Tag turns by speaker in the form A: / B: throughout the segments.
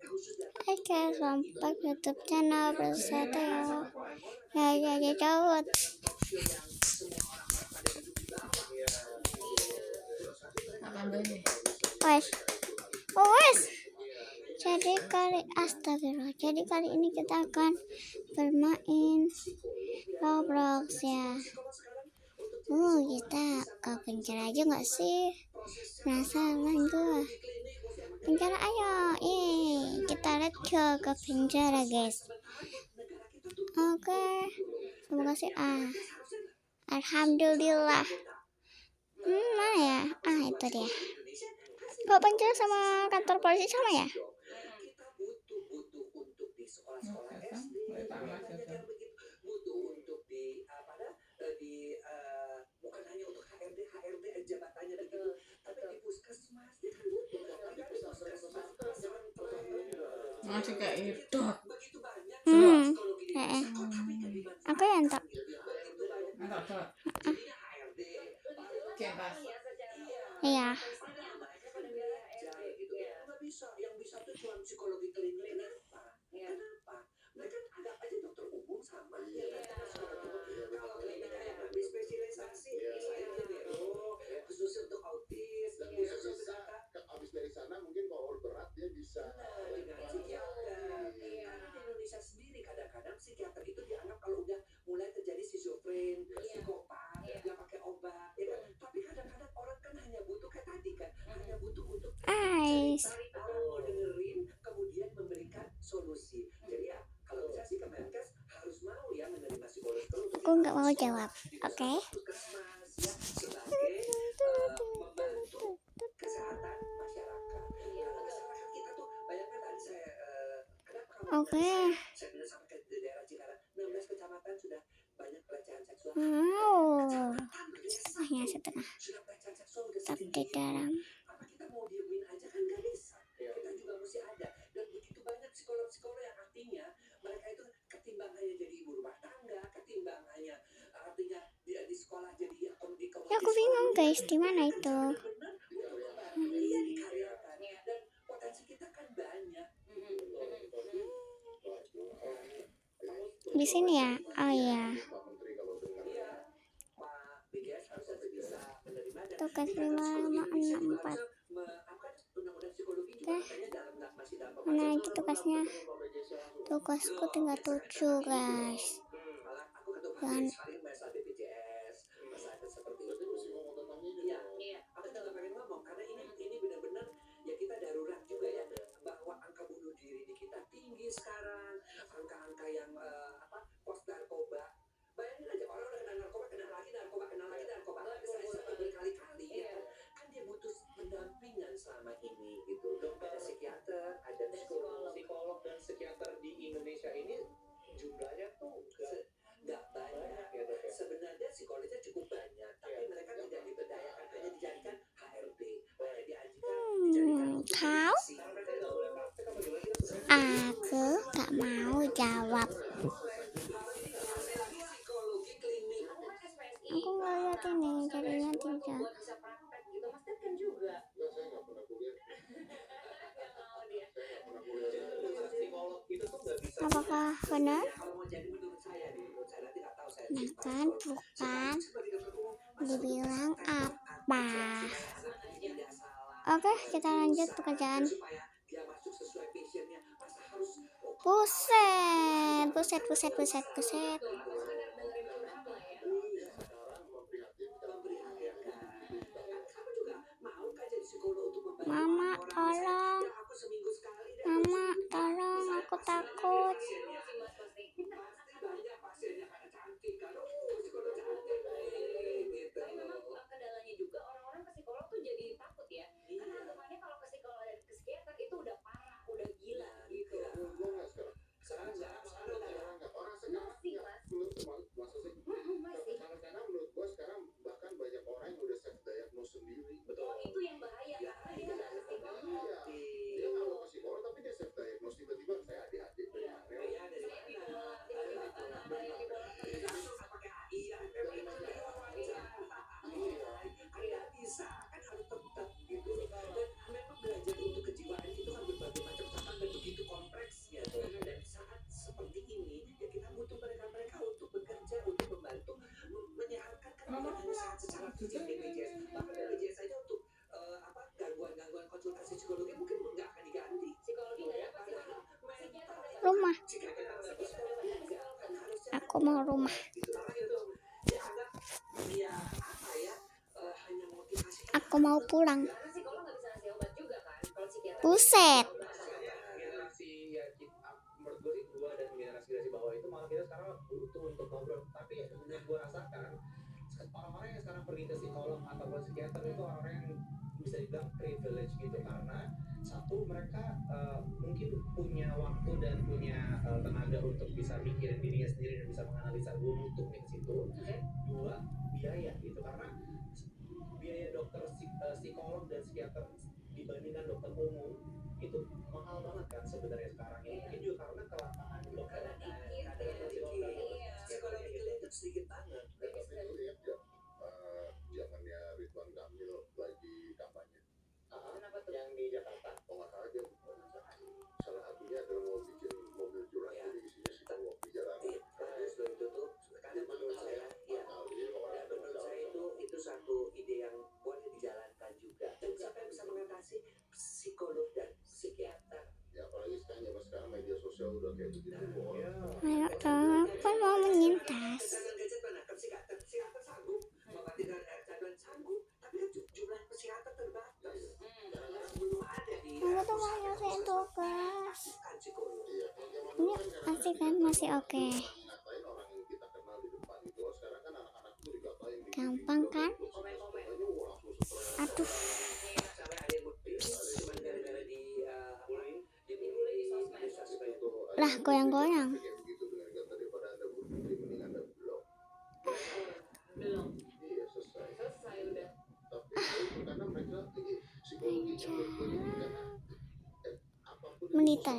A: Hai guys, selamat YouTube channel Bersatu ya Dawud. Wes. Jadi kali ini kita akan bermain Roblox ya. Kita ke penjara aja nggak sih? Penasaran gue. Penjara ayo, kita let's go ke penjara guys. Oke, terima kasih. Alhamdulillah. Mana ya? Itu dia. Kok penjara sama kantor polisi sama ya?
B: Masih kayak itu.
A: Aku yang tak. Iya.
C: Habis dari sana mungkin kalau berat dia bisa Indonesia sendiri kadang-kadang psikiater itu dianggap kalau udah mulai terjadi schizofren, psikopat, nggak pakai obat, ya kan? Tapi kadang-kadang orang kan hanya butuh kayak tadi kan, hanya butuh untuk cari tahu, dengerin, kemudian memberikan solusi. Jadi ya kalau bisa sih Kemenkes harus mau ya menerima psikolog.
A: Aku nggak mau jawab, oke?
C: Membantu kesehatan masyarakat. Karena masyarakat kita tuh bayangkan tadi saya
A: Oke.
C: saya bilang sampai ke daerah Cikarang 16 kecamatan sudah banyak pelecehan seksual.
A: Hanya setengah.
C: Sudah pelecehan seksual udah
A: Tapi di dalam.
C: Apa kita mau diemin aja kan nggak bisa. Kita juga mesti ada. Dan begitu banyak psikolog-psikolog yang artinya mereka itu ketimbang hanya jadi ibu rumah tangga, ketimbang hanya artinya di sekolah jadi
A: Ya aku bingung guys, di mana itu?
C: Iya dikaryakan. Dan potensi kita kan banyak.
A: Di sini ya? Oh iya. Tugas 564. Mana lagi tugasnya? Tugasku tinggal 7 guys. Dan
C: aku jangan pengen ngomong karena ini benar-benar ya kita darurat juga ya, bahwa angka bunuh diri di kita tinggi sekarang, angka-angka yang pos narkoba. Bayangin aja orang udah kena narkoba, kena lagi narkoba, bisa berkali-kali ya kan dia butuh pendampingan selama ini gitu. Ada psikiater, ada psikolog dan psikiater di Indonesia ini jumlahnya tuh nggak banyak ya. Sebenarnya psikolognya cukup banyak, tapi mereka tidak diberdayakan, hanya dijadikan HRD, hanya dijadikan
A: tahu? Aku gak mau jawab. Aku nggak lihat ini, jadinya tidak. Apakah benar? Nah kan bukan dibilang apa. Oke, kita lanjut pekerjaan. Buset. Mama tolong, aku takut.
D: Kendalanya juga orang-orang ke psikolog tuh jadi takut ya, karena anggapannya kalau ke psikolog dan ke psikiater itu udah parah, udah gila gitu.
C: Sekarang
A: rumah. Aku mau rumah. Aku mau pulang.
D: Karena psikolog nggak bisa ngasih obat juga kan, kalau psikiater
A: Buset.
C: Generasi ya menurut gue sih gua dan generasi bawah itu malah kita sekarang butuh untuk ngobrol, tapi yang gua rasakan orang-orang yang sekarang pergi ke psikolog ataupun psikiater itu orang-orang yang bisa dibilang privilege gitu, karena satu mereka mungkin punya waktu dan punya tenaga untuk bisa mikirin dirinya sendiri dan bisa menganalisa gue butuh nih ke situ. Dua, biaya gitu, karena biaya dokter psikolog dan psikiater dibandingkan dokter umum itu mahal banget kan sebenarnya sekarang ini. Mungkin juga karena kelangkaan dokter psikolog itu sedikit banget.
B: Tapi lu lihat ya, zamannya Ridwan Kamil lagi kampanye.
D: Kenapa tuh?
C: Yang di Jakarta.
B: Oh nggak salah aja. Salah satunya adalah mau bikin mobil curah jadi isinya psikolog di jalanan.
C: Sebelum itu tuh, karena menurut saya, ya, dan menurut saya itu satu ide yang boleh dijalankan juga. Dan siapa yang bisa mengatasi psikolog dan psikiater?
B: Ya apalagi sekarang media sosial udah kayak begitu.
A: Ayo dong, aku mau menyintas.
C: Gadget mana? Psikiater sanggup, mematikan kecanduan sanggup, tapi kan jumlah psikiater terbatas. Karena belum ada di
A: Aku tuh mau nyelesain tugas.
C: psikolog.
A: Ini masih kan masih oke.
B: Ngatain orang yang kita kenal di depan itu. Sekarang kan anak-anak tuh dikatain.
A: Gampang kan? Aduh,
C: Sampai ada yang cuma gara-gara di sosmed.
A: lah goyang-goyang.
B: Kayak begitu dengan kata daripada Anda bunuh diri mending Anda blok.
D: Belum
B: Iya selesai.
D: selesai udah.
B: Tapi itu karena mereka psikologinya berpikir apapun
A: Monitor.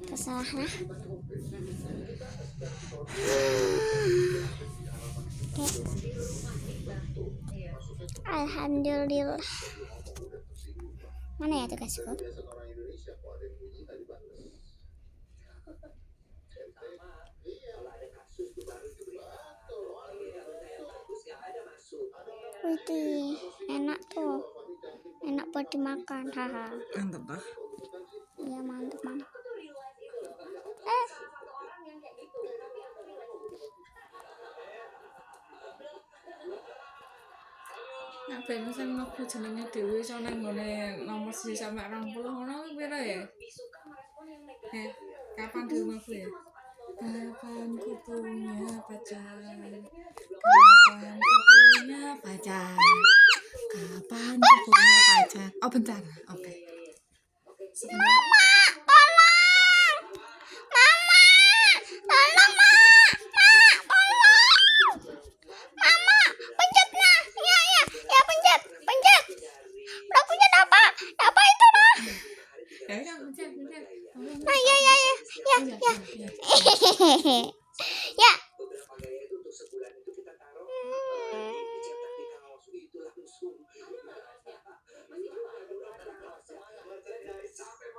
A: Terserah lah. Alhamdulillah. Mana ya tugasku?
B: kebiasaan orang Indonesia kok ada yang bunyi nggak dibatas.
C: Kalau ada kasus tuh baru itu berita. Kalau yang bagus nggak ada masuk.
A: Wih, enak tuh. Enak buat dimakan, haha.
E: Mantap dah.
A: Iya mantap mantap.
D: Aku tuh realize itu loh. Salah satu orang yang kayak gitu, tapi aku realize.
E: Nek ben sing mlebu jenenge dhewe iso nang ngene nomor 1 sampai 20 ngono kuwi pira ya?
D: Lebih suka merespon yang negatif.
E: Kapan dhewe mlebu ya?
D: Masuk alam bawah
E: Kapan ku punya pacar? Kapan ku punya pacar? Kapan ku punya pacar? Oh bentar, oke. Sebentar. Ya ya bentar.
A: Nah, ya. Ya.
C: Beberapa gaya itu untuk sebulan itu kita taruh dicetak di kaos itu langsung.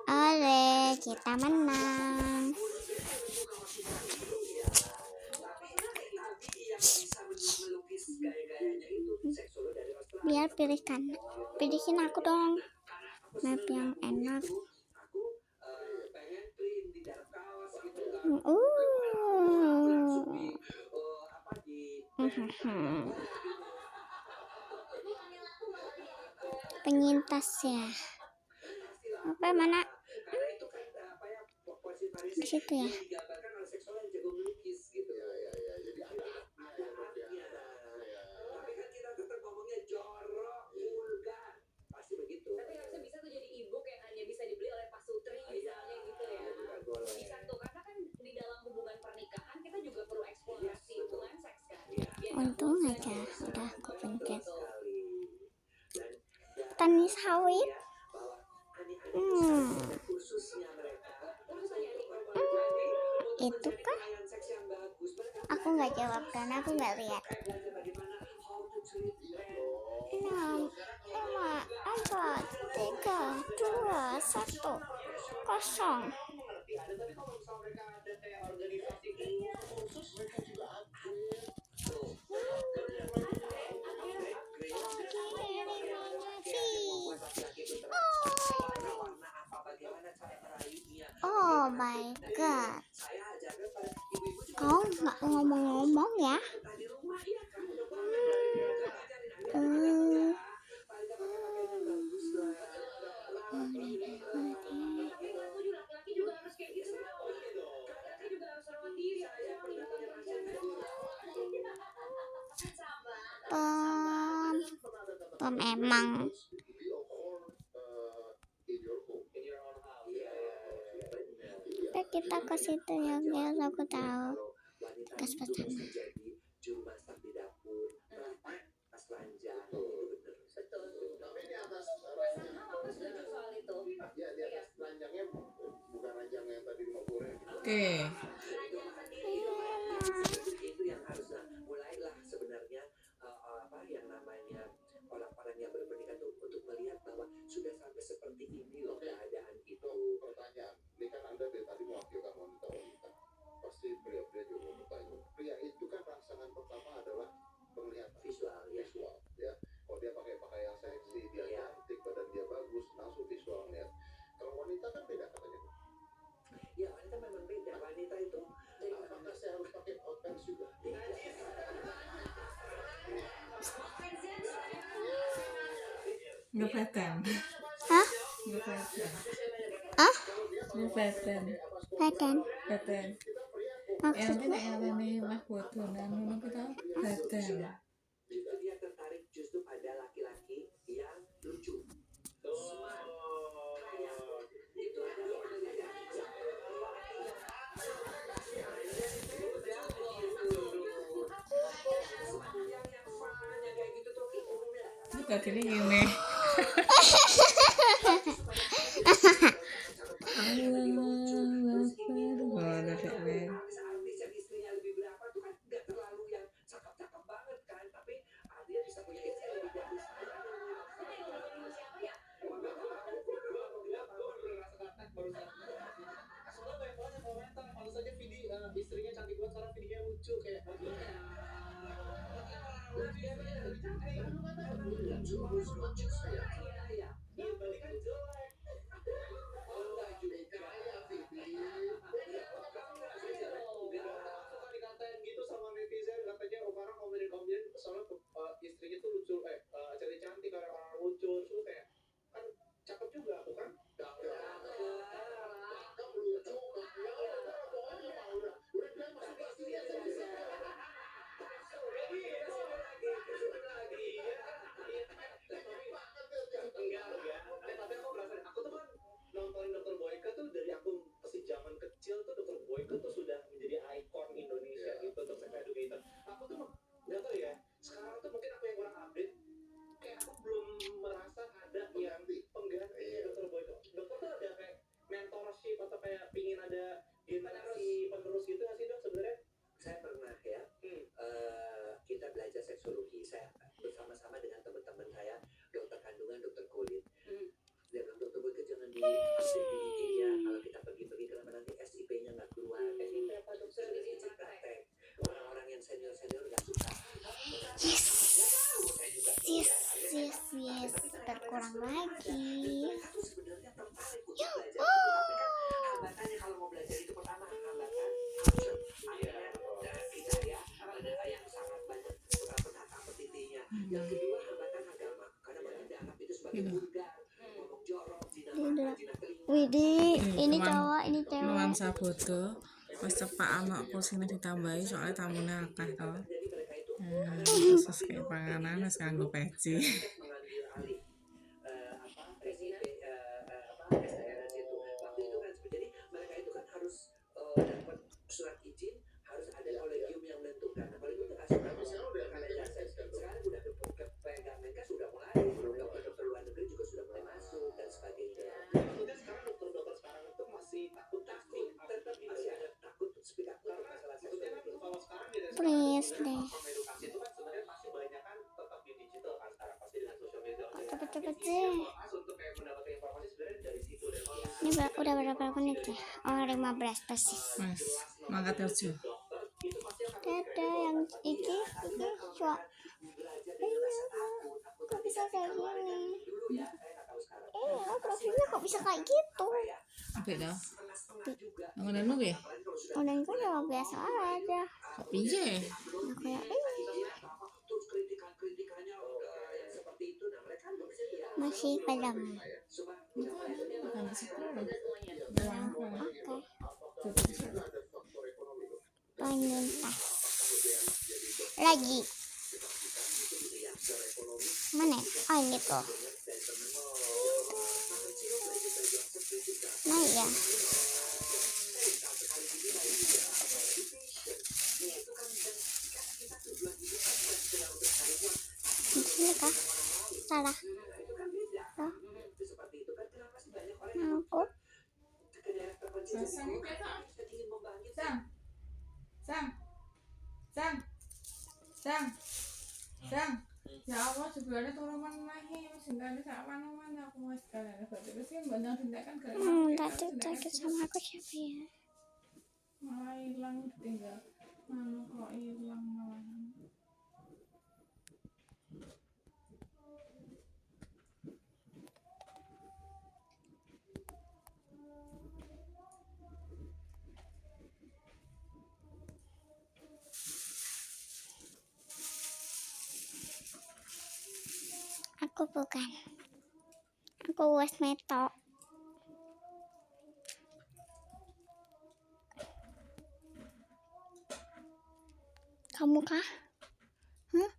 A: Ole, kita menang. Biar pilihin aku dong. Map yang enak. Penyintas ya. Apa mana? Di situ ya.
D: Tapi harusnya bisa tuh jadi ebook yang hanya bisa dibeli oleh Pak Sutri misalnya gitu ya. Bisa tuh, karena kan di dalam hubungan pernikahan kita juga perlu eksplorasi hubungan seks kan.
A: Untung aja udah aku pencet. Tani sawit. Itu kah? Aku nggak jawab karena aku nggak lihat. 6, 5, 4, 3, 2, 1, 0. Oh my god,
C: Saya ajarkan pada ibu-ibu juga
A: kau nggak ngomong-ngomong ya?
C: di rumah ya kan udah banget dari ajarin anak
A: Hmm.
C: paling nggak pakai pakaian yang bagus lah.
D: Tapi nggak setuju, laki-laki juga harus kayak gitu dong. Laki-laki juga harus rawat diri.
C: Saya pernah ngerasain
A: Emang
B: be a horn in your home.
A: kita ke situ ya guys, aku tahu
C: wanita
A: bekas
C: itu
A: pasangan.
C: bisa jadi juru masak di dapur, pas ranjang itu bener.
D: Betul.
B: Tapi di atas
D: Sama
B: ranjang,
D: aku setuju soal itu.
B: ya di atas ranjangnya bukan ranjang yang tadi mau goreng.
E: Oke.
D: Ranjang sendiri.
C: Itu yang harus mulailah sebenarnya apa yang namanya orang-orang yang berpendidikan tuh untuk melihat bahwa sudah sampai seperti ini loh keadaan itu.
B: Pertanyaan, ini kan Anda dari tadi mewakilkan wanita-wanita. Pasti pria-pria juga mau bertanya. Pria itu kan rangsangan pertama adalah penglihatan
C: Visual, ya.
B: visual, ya. Kalau dia pakai pakaian seksi, dia cantik, badan dia bagus, langsung visual lihat. Kalau wanita kan beda katanya.
C: Ya wanita memang beda. Wanita itu
B: Apakah saya harus pakai outfit juga?
E: Ngefeten.
A: Hah?
E: Ngefeten.
A: Ah?
E: Ngefeten.
A: Badan
E: Feten. Yang
A: maksudnya?
E: tidak yang ini mah bodonan ngono kita feten.
C: justru dia tertarik justru pada laki-laki yang lucu. Smart. Kaya. Itu adalah yang fun, yang kayak gitu tuh umumnya.
E: Ini tadi ini gini.
C: Artis-artis yang istrinya lebih berapa tuh kan nggak terlalu yang cakep-cakep banget kan, tapi dia bisa punya istri lebih bagus.
D: Siapa ya?
F: Istrinya cantik banget, sekarang videonya lucu kayak
C: Iya.
F: dia balik kan jelek. Suka dikatain gitu sama netizen, katanya orang komen soalnya istrinya tuh lucu, cantik-cantik, orang lucu, terus kayak kan cakep juga bukan? Tapi aku berasa, aku tuh kan nontonin Dr. Boyke tuh dari aku masih zaman kecil tuh. Dr. Boyke tuh sudah menjadi ikon Indonesia gitu untuk sex educator. Aku tuh nggak tahu ya, sekarang tuh mungkin aku yang kurang update, kayak aku belum merasa ada yang pengganti Dr. Boyke. Dokter tuh ada kayak mentorship atau kayak pingin ada generasi penerus gitu nggak sih dok sebenarnya?
C: Saya pernah ya, kita belajar seksologi. Saya bersama-sama dengan teman-teman saya, dokter kandungan, dokter kulit. Dia bilang, dokter Boyke jangan di-update di IG ya. Kalau kita pergi-pergi, kenapa nanti SIP-nya nggak keluar? SIP apa dokter? Izin praktek. Orang-orang yang senior-senior nggak suka.
A: Yes, berkurang lagi.
C: Mereka tuh sebenarnya tertarik untuk belajar itu, tapi kan hambatannya kalau mau belajar itu pertama hambatan absen. Akhirnya kita ya ada yang sangat banyak petaka petitinya. Yang kedua hambatan agama, karena mereka dianggap itu sebagai vulgar, ngomong jorok, zina mata, zina telinga.
A: Widih, ini
E: Cuman-
A: cowok, ini cewek.
E: Nuansa bodoh. Wis cepak anak kursinya ditambahi soalnya tamunya akeh to.
C: Jadi mereka itu
E: Terus kayak panganan wis nganggo peci.
C: mengambil alih SDRS itu. Waktu itu kan jadi mereka itu kan harus dapat surat izin, harus ada kolegium yang menentukan. Nah, kolegium itu kasih tahu sekarang udah pegang Menkes sudah mulai, dokter luar negeri juga sudah mulai masuk dan sebagainya.
F: Maksudnya sekarang dokter sekarang itu masih takut
C: Tetap masih ada takut speak up untuk masalah
F: maksudnya kan
C: seksual.
F: kalau sekarang di
A: Please deh.
F: edukasi itu kan sebenarnya pasti banyak kan tetap di digital kan sekarang pasti dengan sosial media.
A: Cepet-cepet sih.
F: Untuk kayak mendapatkan informasi sebenarnya dari situ dan
A: Ini udah berapa menit ya? Oh, 15 persis.
E: Wes, mangkat kerja.
A: Dadah yang iki cok. Kok bisa kayak gini?
C: Dulu ya, saya nggak tahu sekarang.
A: Profilnya kok bisa kayak gitu?
E: Apik to?
C: Setengah-setengah
A: kopi.
E: Ngono nuge.
A: Udah kan ya biasa aja.
E: Kopi je.
A: Nah, kayak
C: terus kritikannya yang seperti itu, nah mereka nggak bisa ya.
A: masih padam.
E: Bukan sekolah.
A: Penyintas lagi mana? Oh ini tuh. Nah ya. Di sini kah? Salah. Oh. Aku.
E: Sang. Ya Allah, sebenarnya turun lagi, masih nggak ada mana aku mau sekalian. Terus sih benar tindakan ke.
A: Tadi sama aku siapa ya?
E: Malah hilang tinggal. Kok hilang malah.
A: Aku bukan. Aku Westmeto. Kamu kah?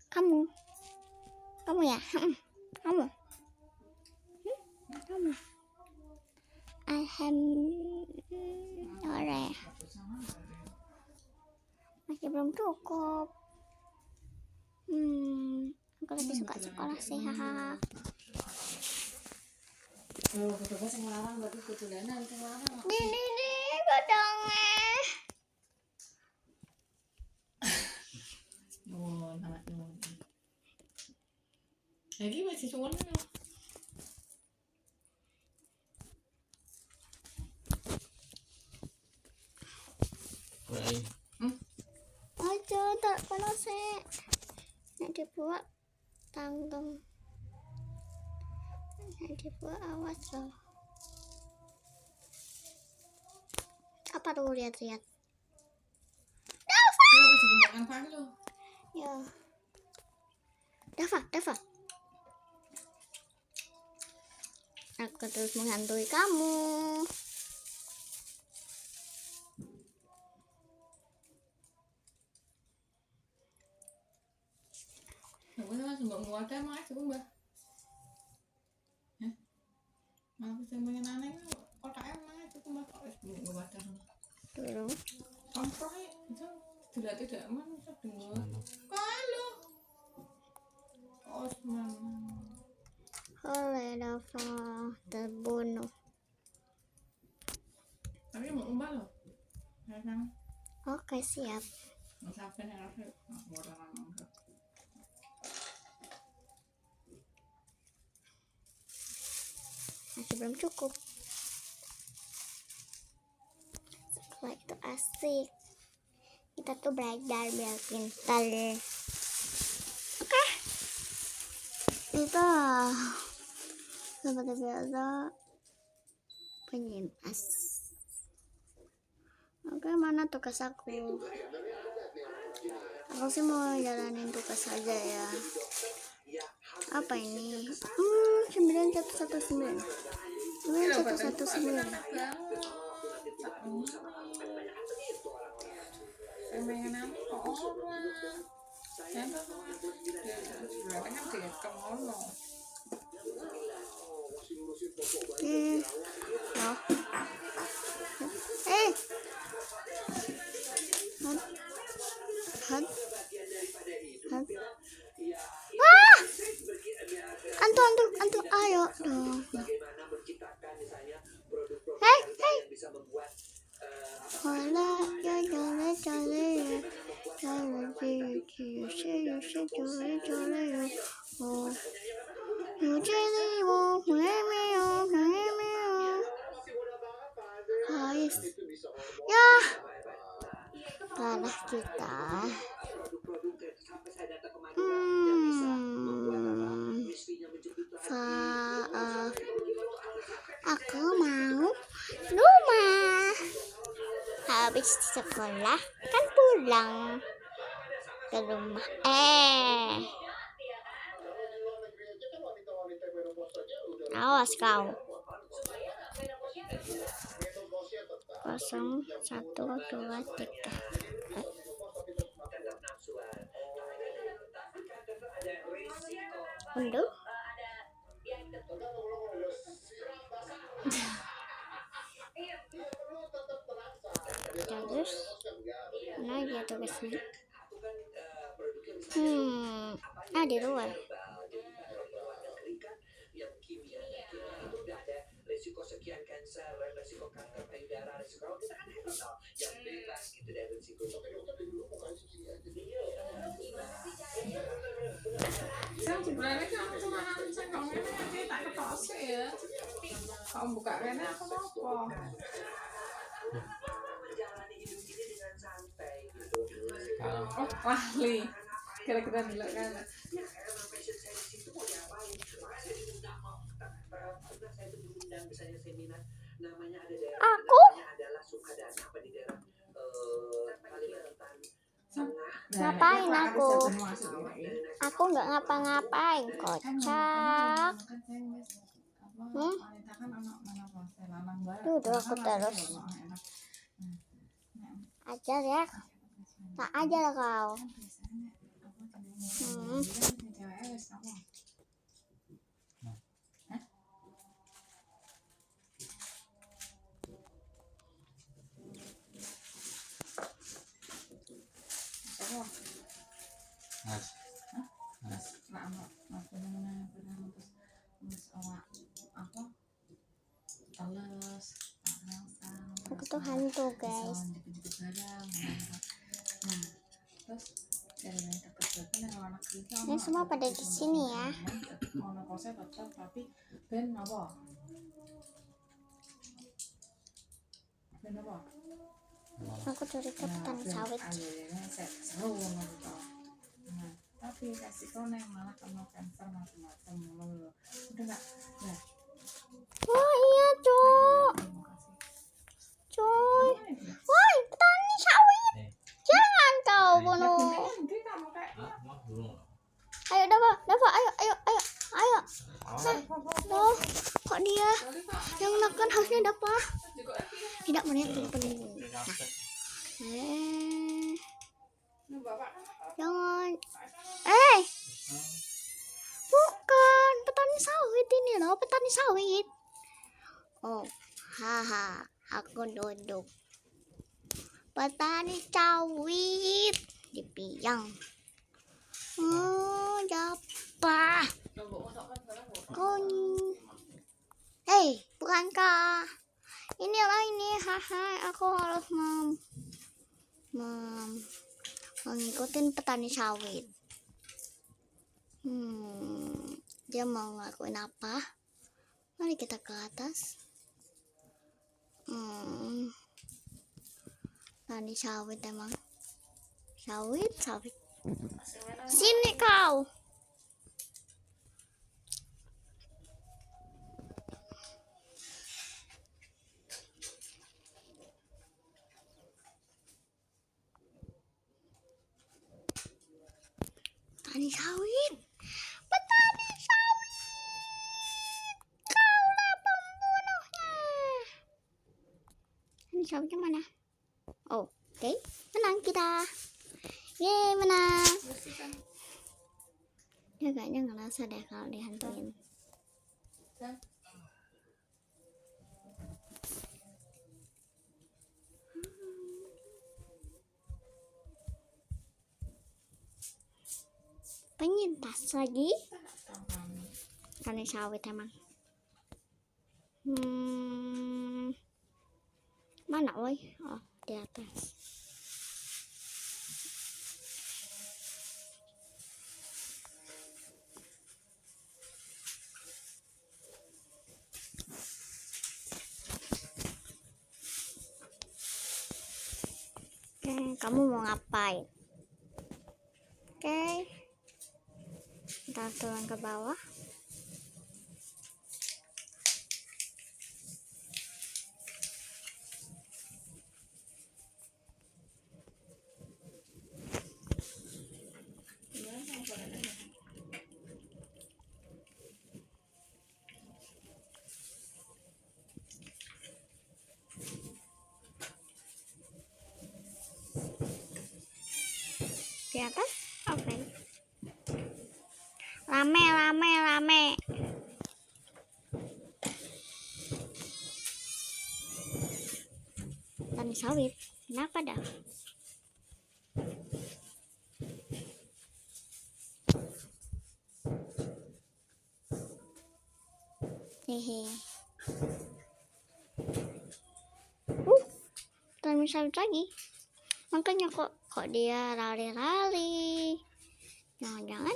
A: Kamu? Kamu ya? Kamu? Kamu? Alhamdulillah. Masih belum cukup. Aku lebih suka sekolah sih, haha.
E: Oh, ketemu sing larang berarti kutudanan sing larang.
A: Ini godongnya.
E: Nuwun, anak nuwun. Lagi masih suwun. Baik.
A: Aja tak panas sih. Nek dibuat tanggung. Nek dibuat awas loh. Apa tuh lihat-lihat?
E: Kenapa sih kemakan pagi lo?
A: Ya. Dava. Aku terus menghantui kamu.
E: Aku sama sebab muatnya mah coba. Aku semuanya aneh otaknya mah coba kok muatnya.
A: Dulu.
E: Sampai itu tidak manusia dengar. Kalau Osman.
A: Oleh Dava terbunuh.
E: Tapi mau ubah loh. Ya kan?
A: Oke, siap.
E: Sampai harus orang enggak.
A: Masih belum cukup. Sekolah itu asik. Kita tuh belajar biar pintar. Oke. Kita seperti biasa penyintas. Oke, mana tugas aku? Aku sih mau jalanin tugas aja ya. Apa ini? 9119. 9119.
E: Pengen apa orang? Siapa berarti kan tidak kemana?
A: Loh. Wah! Antu, ayo dong. Hei. Hola, ya, kalah kita. Aku mau rumah. habis sekolah kan pulang ke rumah.
B: Kalau di luar negeri aja kan wanita-wanita menopause aja udah
A: Awas kau.
B: menopause tetap
A: 0123.
C: tetap nafsuan. Tapi kadang tuh ada resiko.
A: Unduh.
B: tetap kalau udah siram basah dia perlu tetap terasa.
A: Terus mana dia tugasnya?
C: Aku kan produknya misalnya
A: Di luar.
C: luar negeri kan yang kimia itu udah ada resiko sekian kanker, resiko kanker payudara, resiko kalau kita kan herbal yang bebas gitu dari resiko.
B: Tapi dokter dari dulu mukanya segini aja.
E: Saya sebenarnya kalau cuma saya kalau ini nanti tak ketos ya. Kalau buka rene aku mau apa?
C: Menjalani hidup ini dengan santai gitu.
E: Oh, lali. Kira-kira dulu kan.
C: Ya karena fashion series itu mau diapain? Makanya saya diundang pernah saya tuh diundang misalnya seminar namanya ada daerah
A: Aku?
C: namanya adalah Sukadana apa di daerah Kalimantan Tengah.
A: Ngapain aku? Aku nggak ngapa-ngapain, kocak. Duduk aku terus. Ajar ya. Tak ajar kau. Aku tuh hantu guys. Ini semua pada di sini ya. Aku curi ke petani sawit.
E: Tapi resikonya malah kena kanker macam-macam. Udah nggak?
A: Wah iya cok. Coy. Woi petani sawit. Jangan kau bunuh. Ayo dapat, ayo. Loh, kok dia yang menekan harusnya dapat? Tidak melihat penuh. Jangan. Bukan petani sawit ini loh, petani sawit. Oh, haha, aku duduk. Petani sawit di piang. Japa. Bukankah inilah ini, haha, aku harus mengikutin petani sawit. Dia mau ngelakuin apa? Mari kita ke atas. Petani sawit emang. Sawit. Sini kau. Petani sawit. Kaulah pembunuhnya. Petani sawitnya mana? Oke. Menang kita. Yeay, menang. Dia kayaknya ngerasa deh kalau dihantuin. Penyintas lagi. Petani sawit emang. Mana woi? Oh, di atas. Oke, kamu mau ngapain? Oke, kita turun ke bawah. Di atas? Oke. Rame. Tani sawit. Kenapa dah? Hehe. Tani sawit lagi. Makanya kok dia rali-rali. Jangan-jangan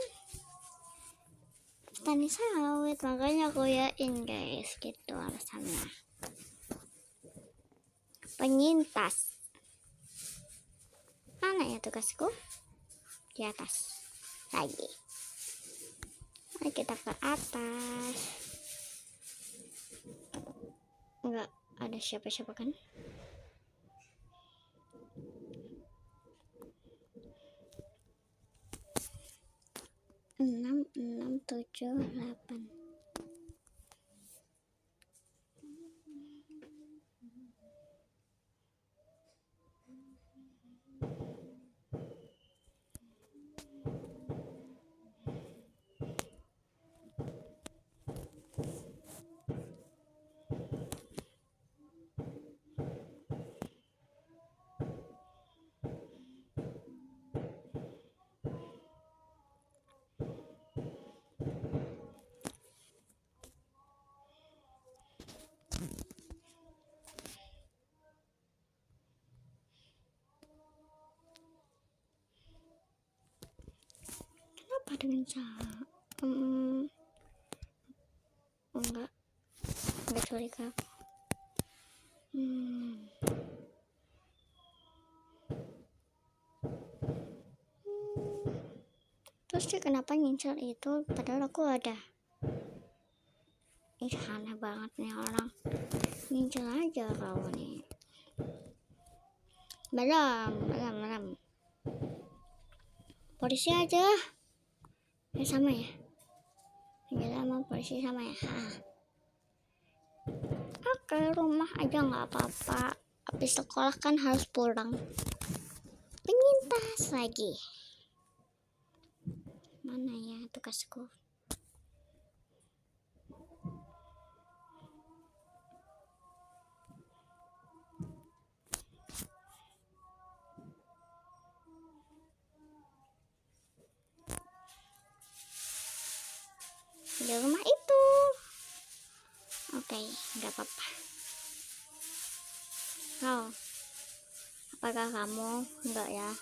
A: tani sawit, makanya aku yakin guys, gitu alasannya. Penyintas. Mana ya tugasku? Di atas lagi. Mari kita ke atas. Enggak ada siapa-siapa kan? Enam, 7, 8. Kenapa dengan enggak curiga. Terus dia kenapa ngincar itu padahal aku ada. Aneh banget nih orang. Ngincar aja kau nih. Malam. Polisi aja. Sama ya. Penjara sama polisi sama ya. Oke, rumah aja nggak apa-apa. Habis sekolah kan harus pulang. Penyintas lagi. Mana ya tugasku? Di rumah itu. Oke, nggak apa-apa. Oh, apakah kamu enggak ya?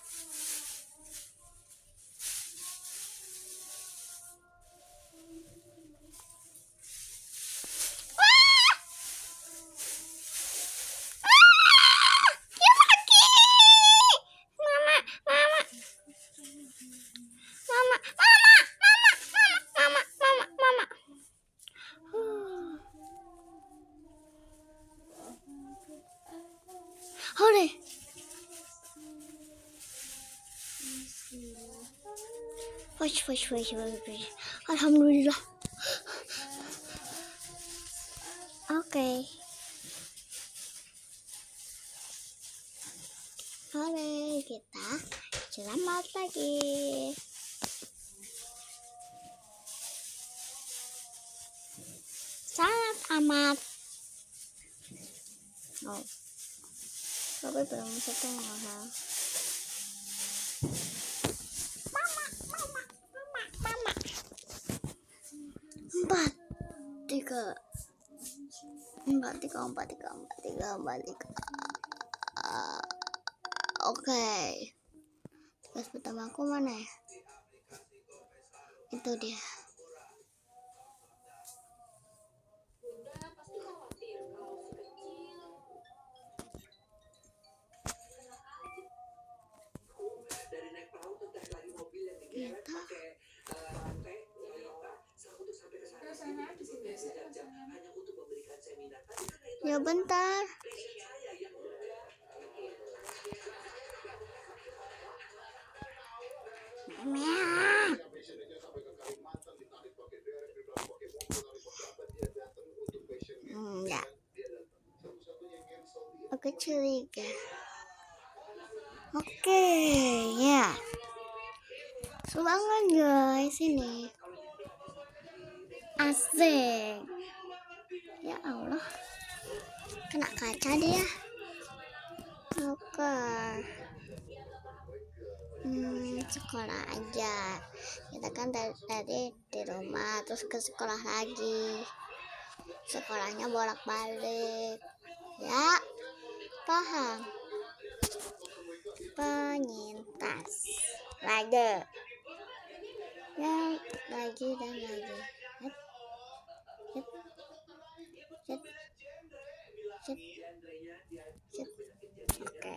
A: Hore. Push. Alhamdulillah. Oke. Hore, kita selamat lagi. Sangat amat. Oh. Tapi belum setting mahal. Mama. 4, 3. Oke. Tugas pertama aku mana ya? Itu dia.
C: Dari naik perahu tuh lagi mobil yang digeret pakai rantai untuk sampai ke sana. Jam hanya untuk memberikan seminar. Tapi karena itu
A: Ya bentar.
C: saya yang
A: Ya. Aku curiga. Oke, ya. Seru banget guys ini. Asik. Ya Allah. Kena kaca dia. Oke. Sekolah aja. Kita kan tadi di rumah terus ke sekolah lagi. Sekolahnya bolak-balik. Ya. Paham. Penyintas. Lagi. Ya, lagi dan lagi. Set. Oke.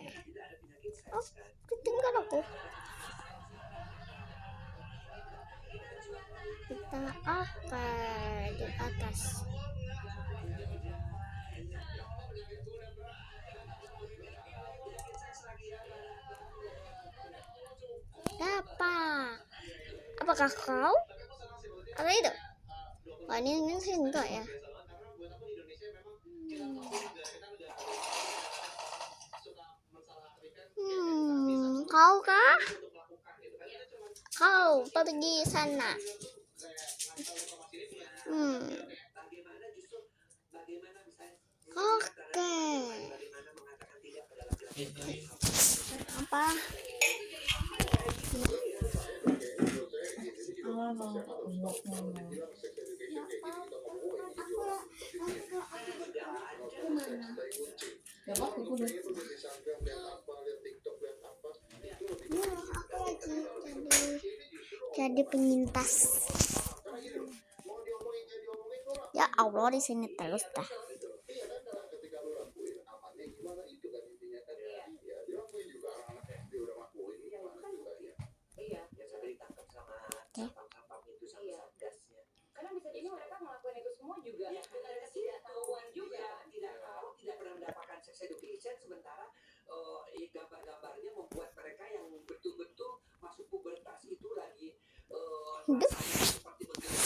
A: Oh, ketinggalan aku. Kita di atas. Dapat. Apakah kau? Apa itu? Oh, ini sih enggak ya. Kau kah? Kau pergi sana. Oke. Apa? Aku lagi jadi penyintas. Ya Allah, di sini terus dah.
D: Karena bisa jadi mereka melakukan itu semua juga dengan ketidaktahuan juga, tidak tahu, tidak pernah mendapatkan sex education, sementara gambar-gambarnya membuat mereka yang betul-betul masuk pubertas itu lagi seperti begitu.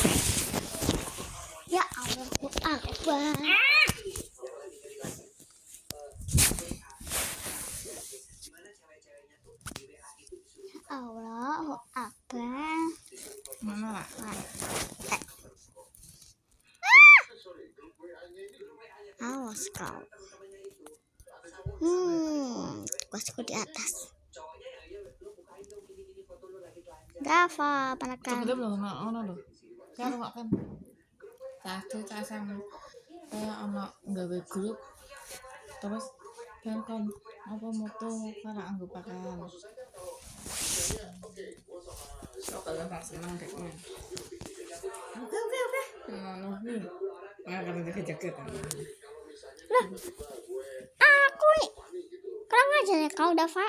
A: Ya Allah, Akbar. Allahu Akbar.
E: Mana lah?
A: Awas kau. Tugasku di atas. Dava, penekan.
E: Coba belum ono lho. Kan kok kan. Satu casang kayak ono nggawe grup. Terus kan apa moto karo anggo pakan. Kalau tak senang deh. Oke. Ngono nih. Nggak kan jaga-jaga kan.
A: Lah, aku nih. Kurang ajar ya kau, Dava.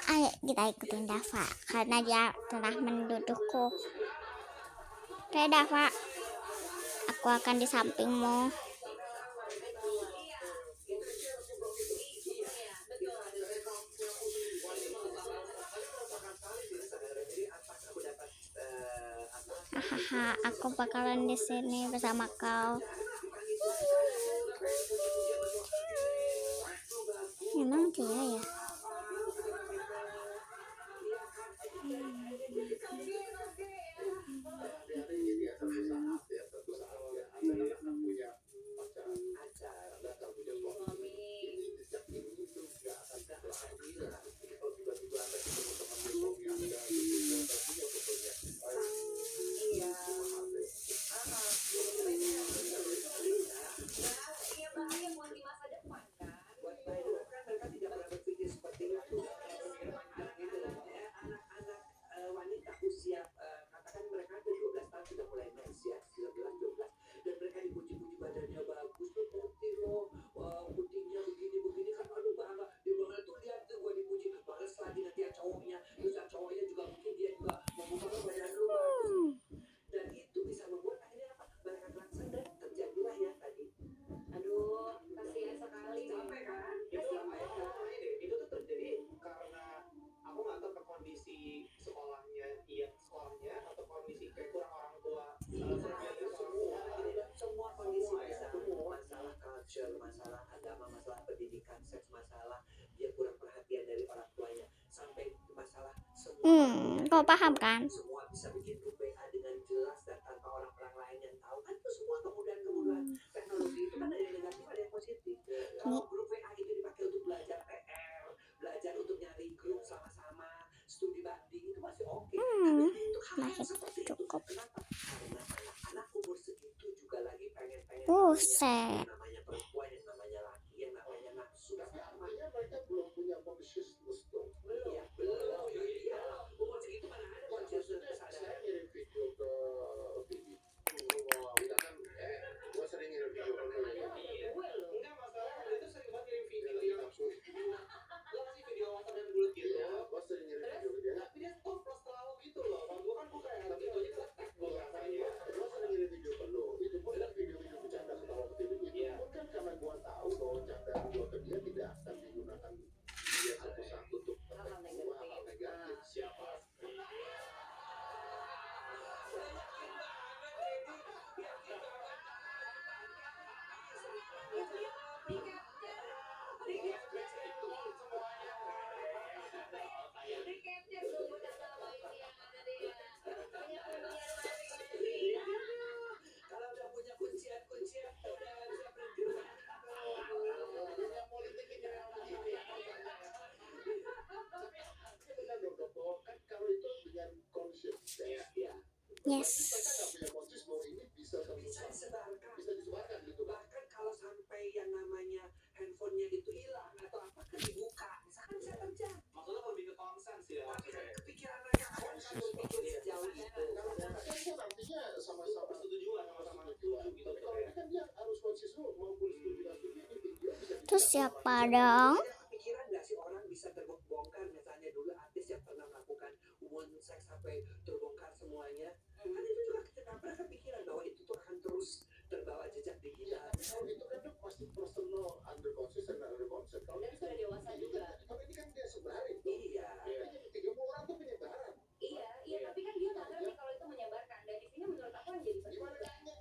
A: Ayo kita ikutin Dava karena dia telah mendudukku. Oke Dava, aku akan di sampingmu. Hahaha, aku bakalan di sini bersama kau. Memang dia ya. Kau paham kan?
C: semua bisa bikin grup WA dengan jelas dan tanpa orang-orang lain yang tahu, kan itu semua kemudahan teknologi itu kan ada yang negatif ada yang positif. Kalau grup WA itu dipakai untuk belajar PR, belajar untuk nyari grup sama-sama, studi banding, itu masih oke. Tapi untuk hal yang
A: Masih
C: seperti itu,
A: cukup.
C: kenapa? Karena anak-anak umur segitu juga lagi pengen
A: Buset.
C: yang namanya perempuan, yang namanya laki, yang namanya nafsu.
B: Tapi artinya mereka belum punya consciousness dong.
C: Iya, belum. Iya, umur segitu mana ada
B: Ya,
C: consciousness
B: maksudnya
C: kesadaran.
B: saya ngirim video ke Vivi. Misalkan, gue sering ngirim video ke lu ya.
F: Enggak masalah, itu sering banget kirim
B: Dia
F: video
B: lagi
F: yang
B: nafsu.
F: lo kasih video WhatsApp yang bulat gitu.
B: Iya, gue sering ngirim video ke dia.
F: Tapi dia tuh plus tahu gitu loh. Kalau gua kan bukan, tapi videonya ketek gua rasanya.
B: Gue sering ngirim video ke lu. Itu pun kan video-video bercanda ketawa ke TV. Itu
F: Iya.
B: pun kan karena gue tahu bahwa candaan gue ke dia tidak akan digunakan dia satu-satu untuk hal-hal negatif.
F: Siapa?
C: Kalau udah punya kuncian udah bisa bergerak.
B: Dunia politik ini memang begini. Tapi benar dong, Dok. Kan kalau itu dengan conscious, ya.
C: Iya,
A: Yes.
B: Mereka nggak punya conscious bahwa ini bisa
C: bisa disebarkan.
B: bisa disebarkan gitu, Pak.
C: Bahkan kalau sampai yang namanya handphonenya itu hilang atau apa kan dibuka, misalkan bisa terjadi.
F: Maksudnya lebih ke konsen sih ya.
C: Tapi kan kepikiran mereka akan berpikir sejauh itu.
B: Kalau conscious kan artinya sama-sama
F: Persetujuan sama-sama
B: setuju
F: setuju gitu.
B: Tapi kalau ini kan dia harus conscious dulu, maupun setuju nggak setuju, ini video bisa
A: Terus
B: disebarkan.
A: siapa dong?
C: Ada kepikiran nggak sih orang bisa terbongkar, misalnya dulu artis yang pernah melakukan hubungan seks sampai terbongkar semuanya, kan itu juga kita pernah kepikiran bahwa itu tuh akan terus terbawa jejak digital.
B: Kalau itu kan Dok, pasti personal under conscious dan under consent. Kalau ini kan
D: dewasa juga.
B: Kalau ini kan dia sebarin.
C: Iya.
B: Ini 30 orang tuh penyebaran.
D: Iya, tapi kan dia nggak ngerti kalau itu menyebarkan. Dan di sini menurut aku yang jadi penting.
B: Gimana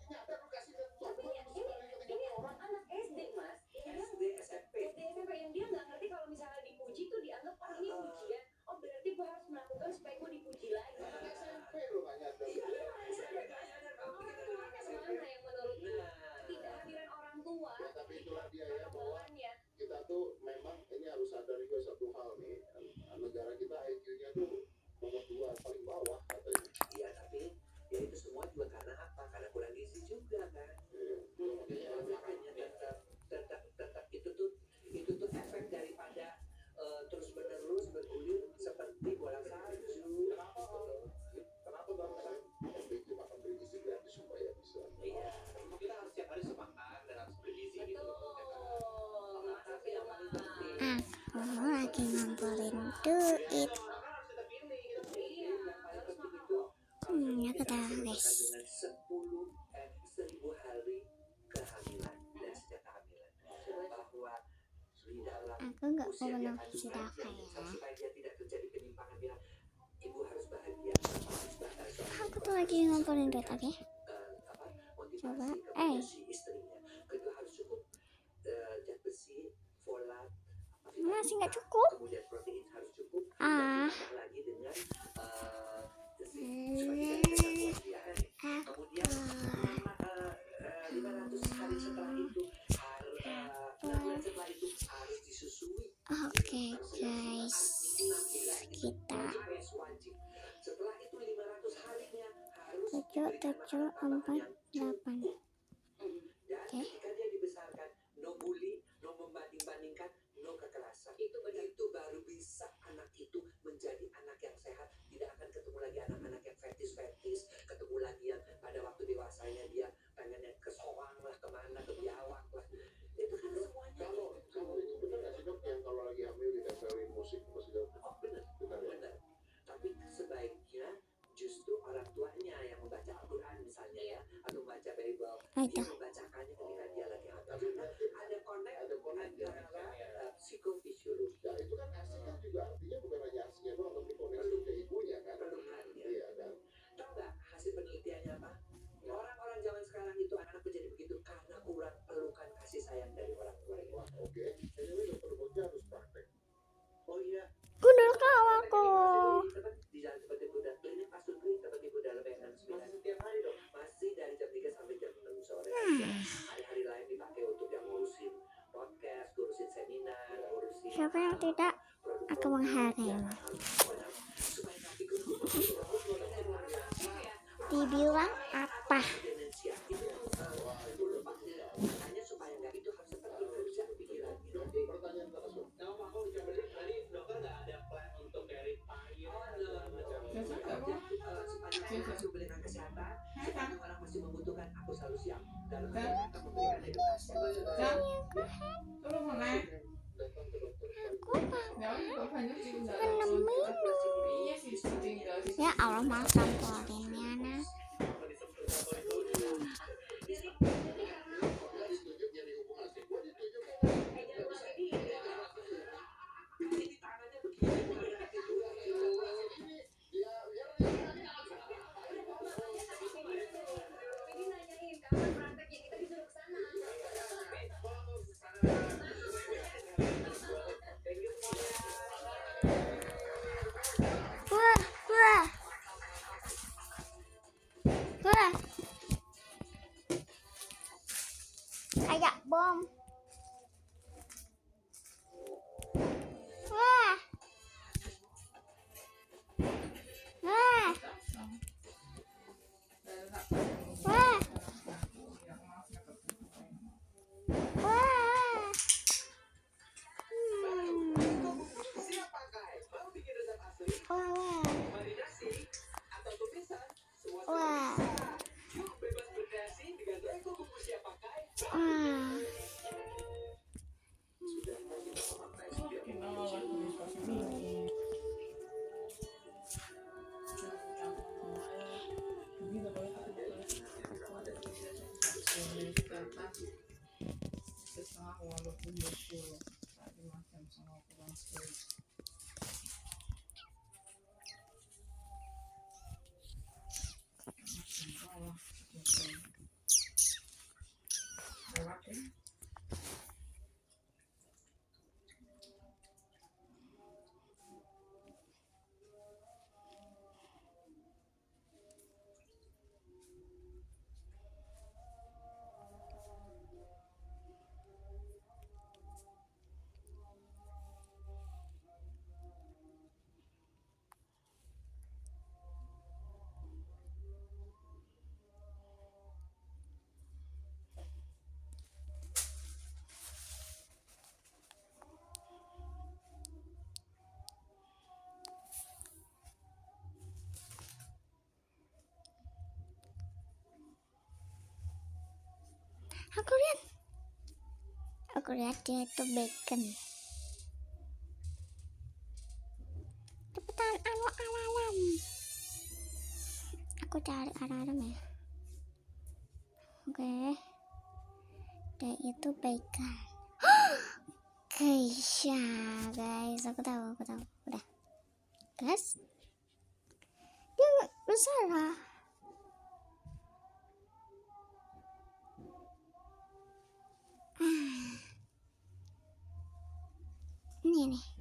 B: nyadar lu kasih lihat
D: Tapi
B: foto
D: ya,
B: lu sebarin ke 30 orang.
D: anak SD mas,
C: SD, SMP.
D: SD SMP yang dia nggak ngerti kalau misalnya dipuji tuh dianggap oh ini pujian. Oh berarti gue harus melakukan supaya gue dipuji lagi.
B: Anak SMP lu nggak nyadar.
C: Iya, SMP nggak nyadar kalau kita dengan SMP.
D: Mana yang menurut
C: Nah,
D: ketidakhadiran orang tua?
B: Ya, tapi itulah dia ya, bahwa
D: Perkembangannya.
B: kita tuh memang ini harus sadar juga satu hal nih. Negara kita IQ-nya tuh nomor 2 paling bawah katanya.
C: iya tapi ya itu semua juga karena apa? Karena kurang gizi juga kan.
B: Iya.
C: Makanya tetap itu tuh efek daripada terus menerus bergulir seperti bola salju.
B: Kenapa bang? Yang itu makan bergizi gratis supaya bisa.
C: Iya.
F: Kita harus setiap hari semakan dan harus bergizi gitu.
D: Betul.
C: Tapi yang paling penting
A: Aku lagi ngumpulin duit.
F: Makanan harus kita pilih. Kita
D: Iya,
C: yang paling
D: harus
C: penting
D: makan.
C: itu
A: Ya ketahuan guys.
C: kandungan 1000 hari kehamilan dan sejak kehamilan bahwa di dalam
A: Aku nggak
C: usia
A: pernah
C: dia
A: kasih
C: kandungan
A: data
C: yang
A: ya.
C: supaya dia tidak terjadi penyimpangan dia, ibu harus bahagia,
A: Aku tuh lagi ngumpulin duit, oke?
C: motivasi
A: Coba,
C: kepada si istrinya. Kedua harus cukup zat besi, folat,
A: Masih nggak cukup.
C: kemudian protein harus cukup.
A: Ah.
C: Dan ditambah lagi dengan supaya dia bisa kuat diare. Kemudian 500 hari setelah itu harus 6 bulan setelah itu harus disusui.
A: Oke guys, kita
C: Wajib. Setelah itu 500 harinya harus
A: 7, 4, 8.
C: dan ketika dia dibesarkan, no bully, no membanding-bandingkan, no kekerasan. Itu baru bisa anak itu menjadi anak yang sehat. Tidak akan ketemu lagi anak-anak yang fetis, ketemu lagi yang pada waktu dewasanya dia pengennya ke Soang lah, kemana, ke Biawak lah. Itu kan semuanya.
B: Kalau itu benar nggak sih Dok, yang kalau lagi hamil ditempelin musik masih
C: Oh benar,
B: benar ya?
C: benar. Tapi sebaiknya justru orang tuanya yang membaca Al-Quran misalnya ya, atau membaca Bible,
A: Ada.
C: dia membacakannya ketika dia lagi hamil. Karena ada connect antara psikofisiologi
B: Ya itu kan asik kan juga artinya bukan hanya asiknya doang, tapi koneksi ke ibunya kan.
C: pelukannya.
B: Iya kan.
C: Tahu nggak hasil penelitiannya apa? Orang-orang zaman sekarang itu anak menjadi begitu karena kurang pelukan kasih sayang dari orang tuanya.
B: Wah oke. Anyway dokter Boja harus praktek.
C: Oh iya.
A: Gundul kau aku.
C: Di
A: tidak, aku menghargai. Dibilang apa?
C: makanya supaya nggak itu harus tetap bekerja pikirannya.
B: Pertanyaan terakhir.
F: Nah, Om, aku coba lihat tadi dokter nggak ada plan untuk dari retire
C: Sepanjang masih memberikan kesehatan, sepanjang orang masih membutuhkan, aku selalu siap dalam rangka memberikan edukasi.
E: Terus mana?
B: Datang ke dokter
E: Ya, kok banyak sih enggak. Iya sih tinggal sih.
A: Ya Allah, maaf samporin ya nah.
B: ditunjuk jadi hubungan sih. Gue ditunjuk
C: Ini tangannya begini.
B: dia biar
D: nanyain kapan prakteknya, kita disuruh ke sana.
A: Wah, wah. Wah. Kayak bom. Wah. Wah. Wah. Wah.
C: Siapa Kai? Mau bikin resep asli,
A: Wah.
C: marinasi, atau tumisan? Semua
A: Wah.
C: Yuk bebas berkreasi dengan Reko Bumbu Siapa Kai.
A: Wah.
E: Kita malah dikasih ini. Bisa boleh setengah walaupun 20 tadi macam sama kurang sekali.
A: Aku lihat dia itu bacon. Cepetan alarm. Aku cari alarm ya. Oke. Dia itu bacon. Keisha, guys, aku tahu. Udah. Guys. Dia nggak bersalah. Ini nih.